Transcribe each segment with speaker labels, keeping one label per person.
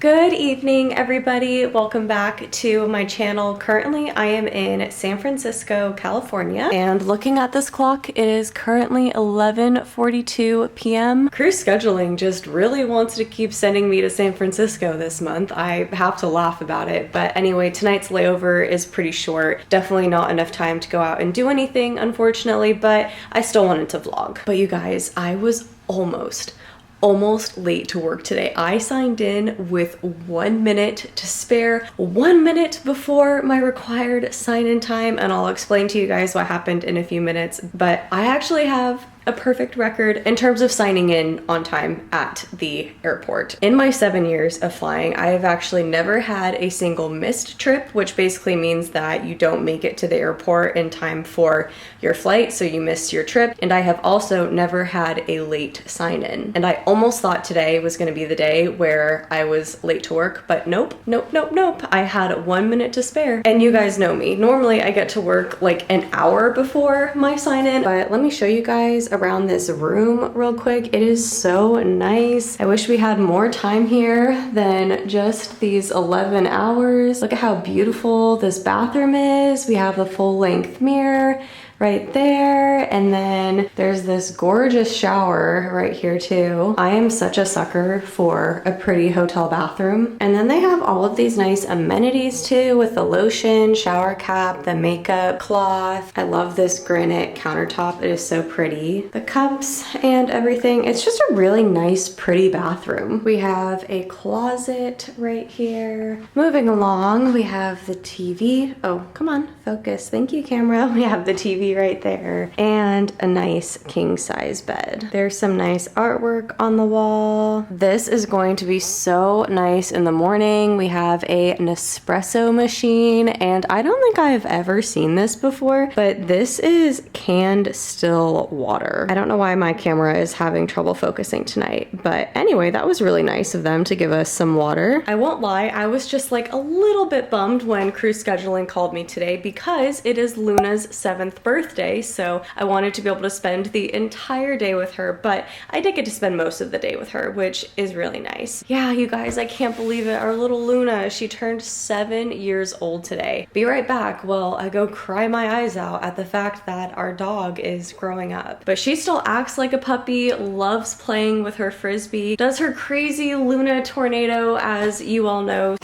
Speaker 1: Good evening, everybody. Welcome back to my channel. Currently, I am in San Francisco, California, and looking at this clock, it is currently 11:42 p.m. Cruise scheduling just really wants to keep sending me to San Francisco this month. I have to laugh about it, but anyway, tonight's layover is pretty short. Definitely not enough time to go out and do anything, unfortunately, but I still wanted to vlog. But you guys, I was almost late to work today. I signed in with 1 minute to spare, 1 minute before my required sign-in time, and I'll explain to you guys what happened in a few minutes, but I actually have a perfect record in terms of signing in on time at the airport. In my 7 years of flying, I have actually never had a single missed trip, which basically means that you don't make it to the airport in time for your flight, so you miss your trip. And I have also never had a late sign-in. And I almost thought today was gonna be the day where I was late to work, but nope. I had 1 minute to spare. And you guys know me. Normally I get to work like an hour before my sign-in, but let me show you guys around this room real quick. It is so nice. I wish we had more time here than just these 11 hours. Look at how beautiful this bathroom is. We have the full-length mirror right there, and then there's this gorgeous shower right here too. I am such a sucker for a pretty hotel bathroom. And then they have all of these nice amenities too, with the lotion, shower cap, the makeup cloth. I love this granite countertop. It is so pretty. The cups and everything. It's just a really nice, pretty bathroom. We have a closet right here. Moving along, we have the TV. Oh, come on, focus. Thank you, camera. We have the TV right there and a nice king size bed. There's some nice artwork on the wall. This is going to be so nice in the morning. We have an espresso machine, and I don't think I've ever seen this before, but this is canned still water. I don't know why my camera is having trouble focusing tonight, but anyway, that was really nice of them to give us some water. I won't lie, I was just like a little bit bummed when cruise scheduling called me today because it is Luna's 7th birthday, so I wanted to be able to spend the entire day with her, but I did get to spend most of the day with her, which is really nice. Yeah, you guys, I can't believe it. Our little Luna, she turned 7 years old today. Be right back while I go cry my eyes out at the fact that our dog is growing up. But she still acts like a puppy, loves playing with her frisbee, does her crazy Luna tornado, as you all know.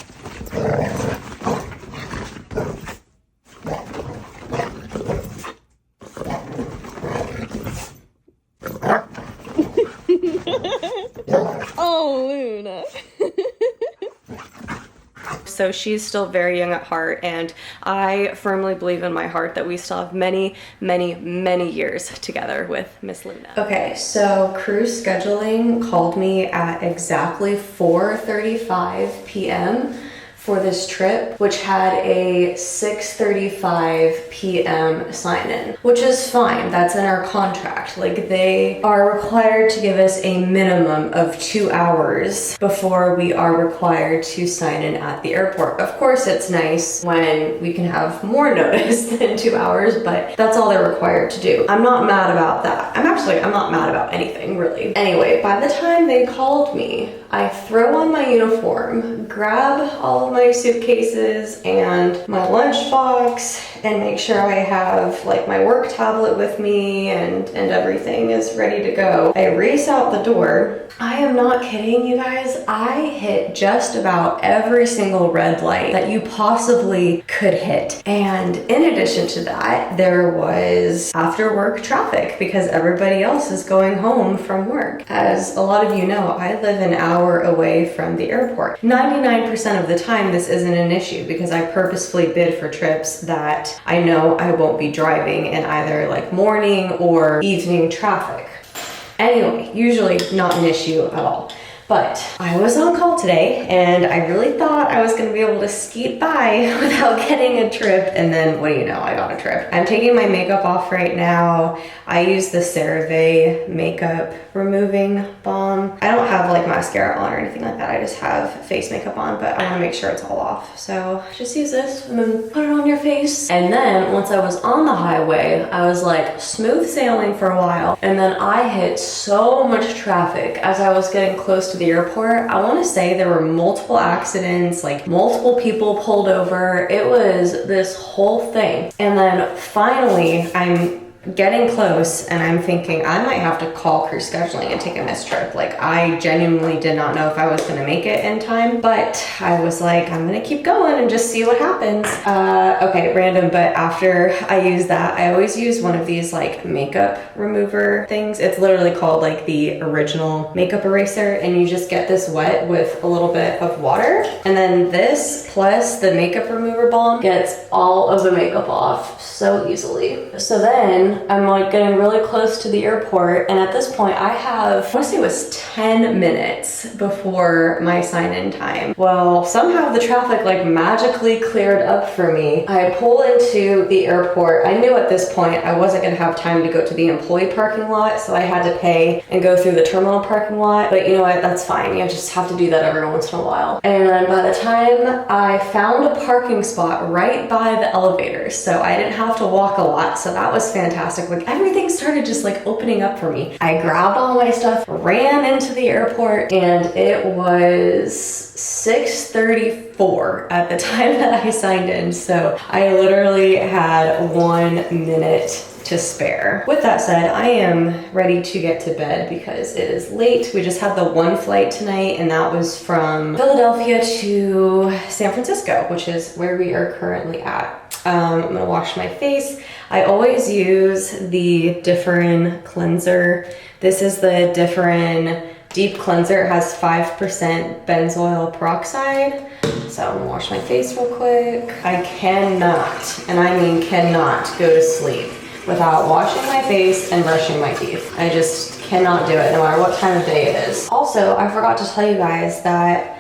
Speaker 1: Oh, Luna. So she's still very young at heart, and I firmly believe in my heart that we still have many years together with Miss Luna. Okay, so cruise scheduling called me at exactly 4:35 p.m. for this trip, which had a 6:35 p.m. sign-in, which is fine. That's in our contract. Like, they are required to give us a minimum of 2 hours before we are required to sign in at the airport. Of course, it's nice when we can have more notice than 2 hours, but that's all they're required to do. I'm not mad about that. I'm not mad about anything, really. Anyway, by the time they called me, I throw on my uniform, grab all of my suitcases and my lunchbox, and make sure I have like my work tablet with me and everything is ready to go. I race out the door. I am not kidding you guys. I hit just about every single red light that you possibly could hit. And in addition to that, there was after work traffic because everybody else is going home from work. As a lot of you know, I live an hour away from the airport. 99% of the time, this isn't an issue because I purposefully bid for trips that I know I won't be driving in either like morning or evening traffic. Anyway, usually not an issue at all. But I was on call today and I really thought I was gonna be able to skeet by without getting a trip, and then what do you know, I got a trip. I'm taking my makeup off right now. I use the CeraVe makeup removing balm. I don't have like mascara on or anything like that. I just have face makeup on, but I wanna make sure it's all off. So just use this and then put it on your face. And then once I was on the highway, I was like smooth sailing for a while. And then I hit so much traffic as I was getting close to to the airport, I want to say there were multiple accidents, like multiple people pulled over. It was this whole thing. And then finally, I'm getting close and I'm thinking I might have to call crew scheduling and take a missed trip. Like, I genuinely did not know if I was gonna make it in time, but I was like, I'm gonna keep going and just see what happens. Okay, random, but after I use that, I always use one of these like makeup remover things. It's literally called like the original makeup eraser, and you just get this wet with a little bit of water, and then this plus the makeup remover balm gets all of the makeup off so easily. So then I'm like getting really close to the airport, and at this point I want to say it was 10 minutes before my sign-in time. Well, somehow the traffic like magically cleared up for me. I pull into the airport. I knew at this point I wasn't gonna have time to go to the employee parking lot, so I had to pay and go through the terminal parking lot, but you know what, that's fine. You just have to do that every once in a while. And by the time I found a parking spot right by the elevators, so I didn't have to walk a lot, so that was fantastic. Like, everything started just like opening up for me. I grabbed all my stuff, ran into the airport, and it was 6:34 at the time that I signed in. So I literally had 1 minute to spare. With that said, I am ready to get to bed because it is late. We just had the one flight tonight, and that was from Philadelphia to San Francisco, which is where we are currently at. I'm gonna wash my face. I always use the Differin cleanser. This is the Differin Deep Cleanser. It has 5% benzoyl peroxide. So I'm gonna wash my face real quick. I cannot, and I mean cannot, go to sleep without washing my face and brushing my teeth. I just cannot do it no matter what time of day it is. Also, I forgot to tell you guys that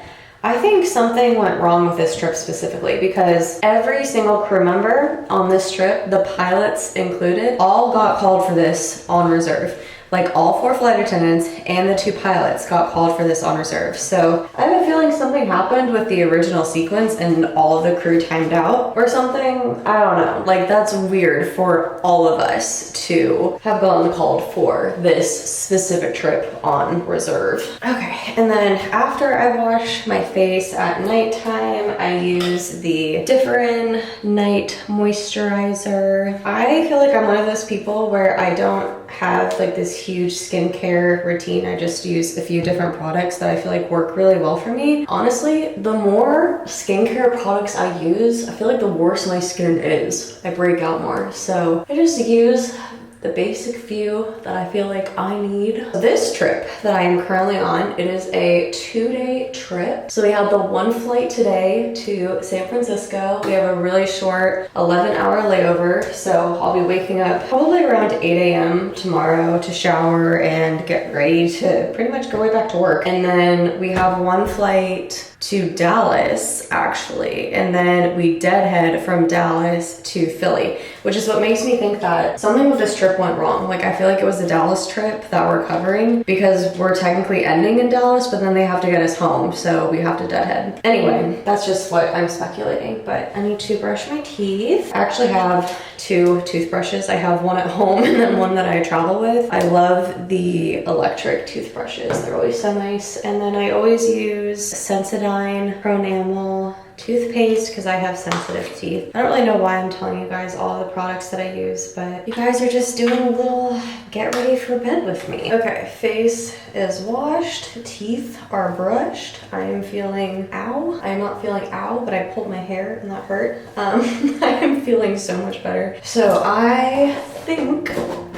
Speaker 1: I think something went wrong with this trip specifically, because every single crew member on this trip, the pilots included, all got called for this on reserve. Like, all 4 flight attendants and the 2 pilots got called for this on reserve. So I have a feeling something happened with the original sequence and all of the crew timed out or something. I don't know. Like, that's weird for all of us to have gotten called for this specific trip on reserve. Okay, and then after I wash my face at nighttime, I use the Differin Night Moisturizer. I feel like I'm one of those people where I don't have like this huge skincare routine. I just use a few different products that I feel like work really well for me. Honestly, the more skincare products I use, I feel like the worse my skin is. I break out more. So I just use the basic few that I feel like I need. This trip that I am currently on, it is a 2-day trip. So we have the one flight today to San Francisco. We have a really short 11-hour layover. So I'll be waking up probably around 8 a.m. tomorrow to shower and get ready to pretty much go right back to work. And then we have one flight to Dallas, actually, and then we deadhead from Dallas to Philly, which is what makes me think that something with this trip went wrong. Like, I feel like it was the Dallas trip that we're covering, because we're technically ending in Dallas, but then they have to get us home, so we have to deadhead. Anyway, that's just what I'm speculating, but I need to brush my teeth. I actually have 2 toothbrushes. I have one at home and then one that I travel with. I love the electric toothbrushes. They're always so nice. And then I always use Sensodyne Pronamel toothpaste because I have sensitive teeth. I don't really know why I'm telling you guys all the products that I use, but you guys are just doing a little get ready for bed with me. Okay, face is washed, teeth are brushed. I am feeling ow. I am not feeling ow, but I pulled my hair and that hurt. I am feeling so much better. So I think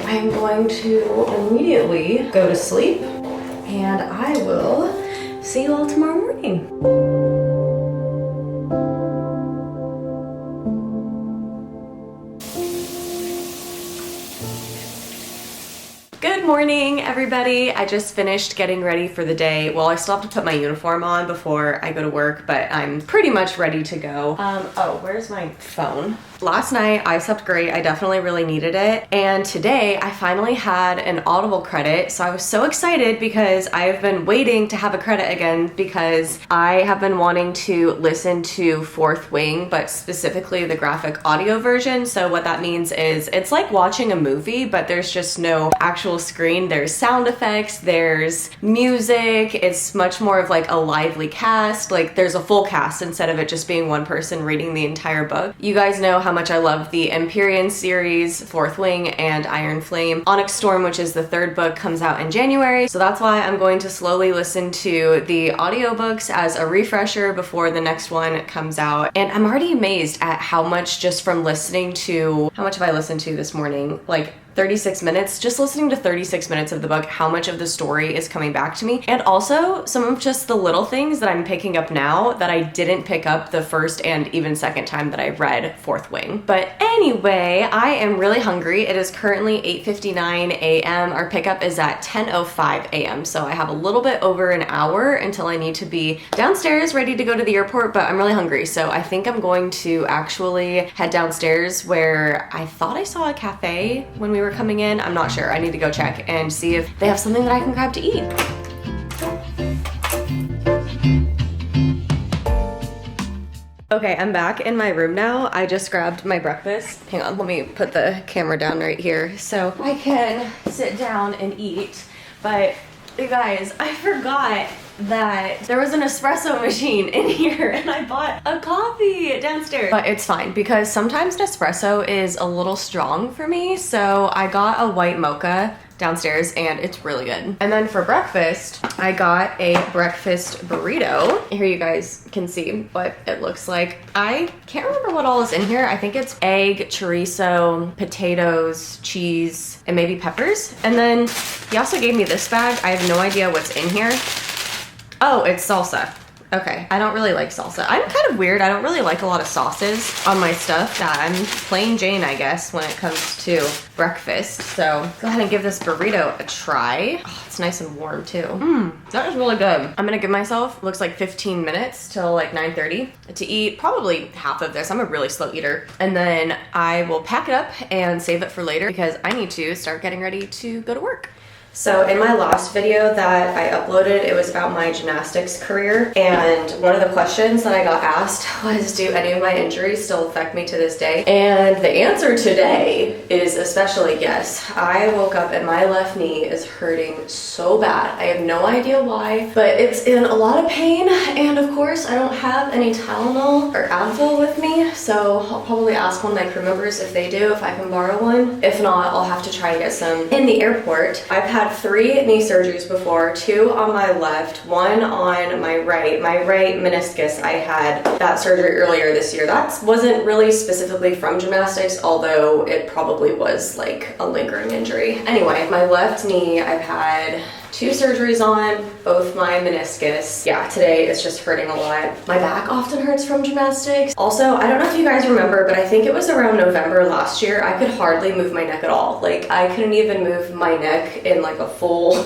Speaker 1: I'm going to immediately go to sleep, and I will see you all tomorrow morning. Good morning, everybody. I just finished getting ready for the day. Well, I still have to put my uniform on before I go to work, but I'm pretty much ready to go. Oh, where's my phone? Last night I slept great. I definitely really needed it. And today I finally had an Audible credit. So I was so excited because I've been waiting to have a credit again, because I have been wanting to listen to Fourth Wing, but specifically the graphic audio version. So what that means is it's like watching a movie, but there's just no actual screen screen. There's sound effects, there's music. It's much more of like a lively cast. Like there's a full cast instead of it just being one person reading the entire book. You guys know how much I love the Empyrean series, Fourth Wing and Iron Flame. Onyx Storm, which is the third book, comes out in January. So that's why I'm going to slowly listen to the audiobooks as a refresher before the next one comes out. And I'm already amazed at how much, just from listening to, how much have I listened to this morning? Like 36 minutes, just listening to 36 minutes of the book, how much of the story is coming back to me. And also some of just the little things that I'm picking up now that I didn't pick up the first and even second time that I read Fourth Wing. But anyway, I am really hungry. It is currently 8:59 a.m. Our pickup is at 10:05 a.m. So I have a little bit over an hour until I need to be downstairs ready to go to the airport, but I'm really hungry. So I think I'm going to actually head downstairs where I thought I saw a cafe when we were coming in. I'm not sure. I need to go check and see if they have something that I can grab to eat. Okay, I'm back in my room now. I just grabbed my breakfast. Hang on, let me put the camera down right here so I can sit down and eat. But you guys, I forgot that there was an espresso machine in here and I bought a coffee downstairs. But it's fine because sometimes Nespresso is a little strong for me, so I got a white mocha downstairs and it's really good. And then for breakfast, I got a breakfast burrito. Here you guys can see what it looks like. I can't remember what all is in here. I think it's egg, chorizo, potatoes, cheese, and maybe peppers. And then he also gave me this bag. I have no idea what's in here. Oh, it's salsa. Okay, I don't really like salsa. I'm kind of weird. I don't really like a lot of sauces on my stuff. Yeah, I'm plain Jane, I guess, when it comes to breakfast. So go ahead and give this burrito a try. Oh, it's nice and warm too. That is really good. I'm gonna give myself, looks like 15 minutes till like 9:30 to eat probably half of this. I'm a really slow eater. And then I will pack it up and save it for later because I need to start getting ready to go to work. So in my last video that I uploaded, it was about my gymnastics career, and one of the questions that I got asked was, do any of my injuries still affect me to this day? And the answer today is especially yes. I woke up and my left knee is hurting so bad. I have no idea why, but it's in a lot of pain, and of course I don't have any Tylenol or Advil with me, so I'll probably ask one of my crew members if they do, if I can borrow one. If not, I'll have to try to get some in the airport. I've had 3 knee surgeries before, 2 on my left, 1 on my right. My right meniscus, I had that surgery earlier this year. That wasn't really specifically from gymnastics, although it probably was like a lingering injury. Anyway, my left knee, I've had 2 surgeries on, both my meniscus. Yeah, today it's just hurting a lot. My back often hurts from gymnastics. Also, I don't know if you guys remember, but I think it was around November last year, I could hardly move my neck at all. Like, I couldn't even move my neck in like a full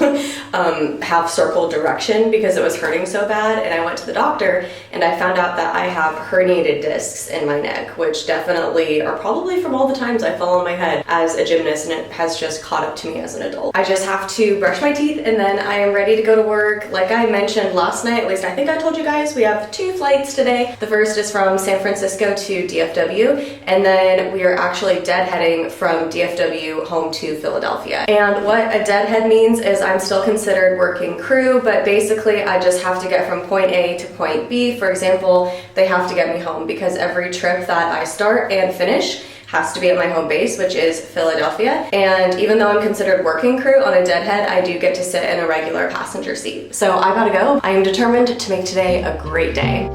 Speaker 1: half circle direction because it was hurting so bad. And I went to the doctor and I found out that I have herniated discs in my neck, which definitely are probably from all the times I fell on my head as a gymnast, and it has just caught up to me as an adult. I just have to brush my teeth and then I am ready to go to work. Like I mentioned last night, at least I think I told you guys, we have 2 flights today. The first is from San Francisco to DFW, and then we are actually deadheading from DFW home to Philadelphia. And what a deadhead means is I'm still considered working crew, but basically I just have to get from point A to point B. For example, they have to get me home because every trip that I start and finish has to be at my home base, which is Philadelphia. And even though I'm considered working crew on a deadhead, I do get to sit in a regular passenger seat. So I gotta go. I am determined to make today a great day.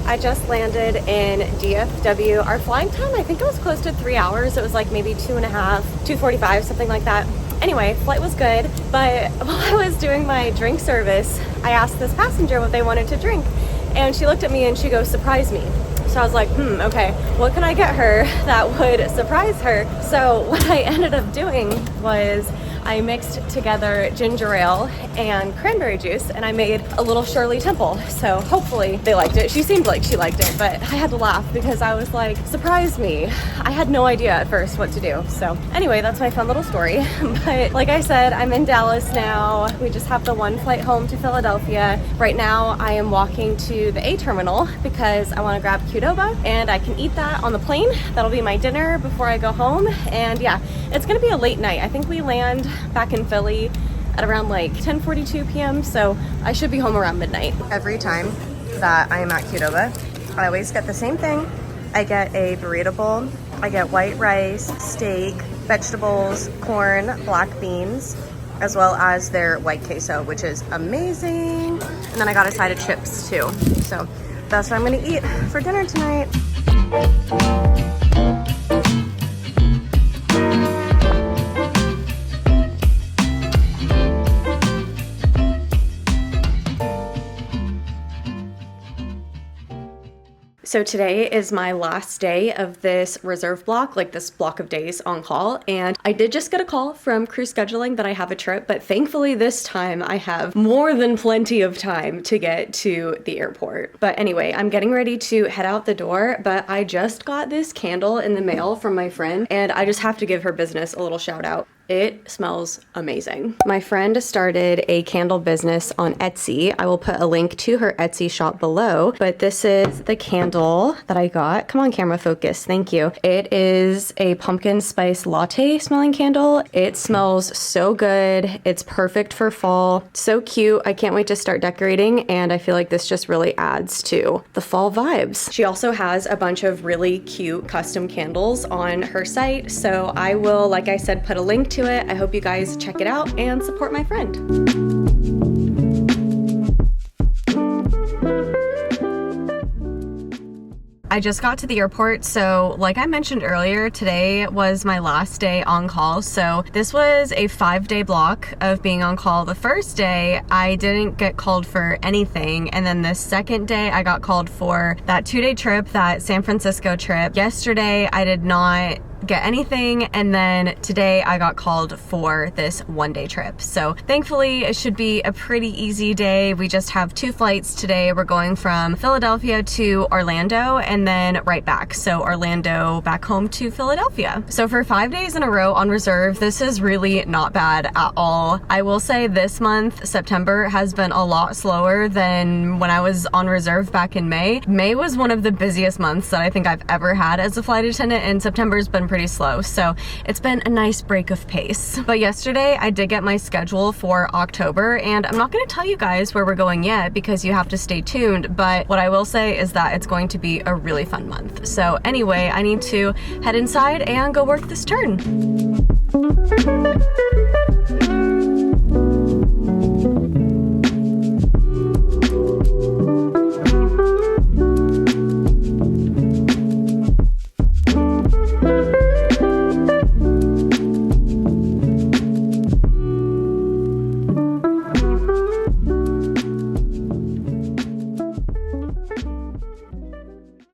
Speaker 1: I just landed in DFW. Our flying time, I think it was close to 3 hours. It was like maybe 2.5, 2:45, something like that. Anyway, flight was good, but while I was doing my drink service, I asked this passenger what they wanted to drink, and she looked at me and she goes, "Surprise me." So I was like, okay, what can I get her that would surprise her? So what I ended up doing was I mixed together ginger ale and cranberry juice, and I made a little Shirley Temple. So hopefully they liked it. She seemed like she liked it, but I had to laugh because I was like, surprise me. I had no idea at first what to do. So anyway, that's my fun little story. But like I said, I'm in Dallas now. We just have the one flight home to Philadelphia. Right now I am walking to the A terminal because I want to grab Qdoba and I can eat that on the plane. That'll be my dinner before I go home. And yeah, it's gonna be a late night. I think we land back in Philly at around like 10:42 p.m. So I should be home around midnight. Every time that I am at Qdoba, I always get the same thing. I get a burrito bowl. I get white rice, steak, vegetables, corn, black beans, as well as their white queso, which is amazing. And then I got a side of chips too. So that's what I'm gonna eat for dinner tonight. So today is my last day of this reserve block, like this block of days on call. And I did just get a call from crew scheduling that I have a trip, but thankfully this time I have more than plenty of time to get to the airport. But anyway, I'm getting ready to head out the door, but I just got this candle in the mail from my friend, and I just have to give her business a little shout out. It smells amazing. My friend started a candle business on Etsy. I will put a link to her Etsy shop below, but this is the candle that I got. Come on, camera focus, thank you. It is a pumpkin spice latte smelling candle. It smells so good. It's perfect for fall. So cute. I can't wait to start decorating, and I feel like this just really adds to the fall vibes. She also has a bunch of really cute custom candles on her site, so I will, like I said, put a link to it. I hope you guys check it out and support my friend. I just got to the airport, so like I mentioned earlier, today was my last day on call. So this was a 5-day block of being on call. The first day, I didn't get called for anything, and then the second day, I got called for that 2-day trip, that San Francisco trip. Yesterday, I did not get anything, and then today I got called for this 1-day trip. So thankfully it should be a pretty easy day. We just have 2 flights today. We're going from Philadelphia to Orlando and then right back. So Orlando back home to Philadelphia. So for 5 days in a row on reserve, this is really not bad at all. I will say this month, September, has been a lot slower than when I was on reserve back in May. May was one of the busiest months that I think I've ever had as a flight attendant, and September's been pretty slow, so it's been a nice break of pace. But yesterday I did get my schedule for October, and I'm not going to tell you guys where we're going yet because you have to stay tuned, but what I will say is that it's going to be a really fun month. So anyway, I need to head inside and go work this turn.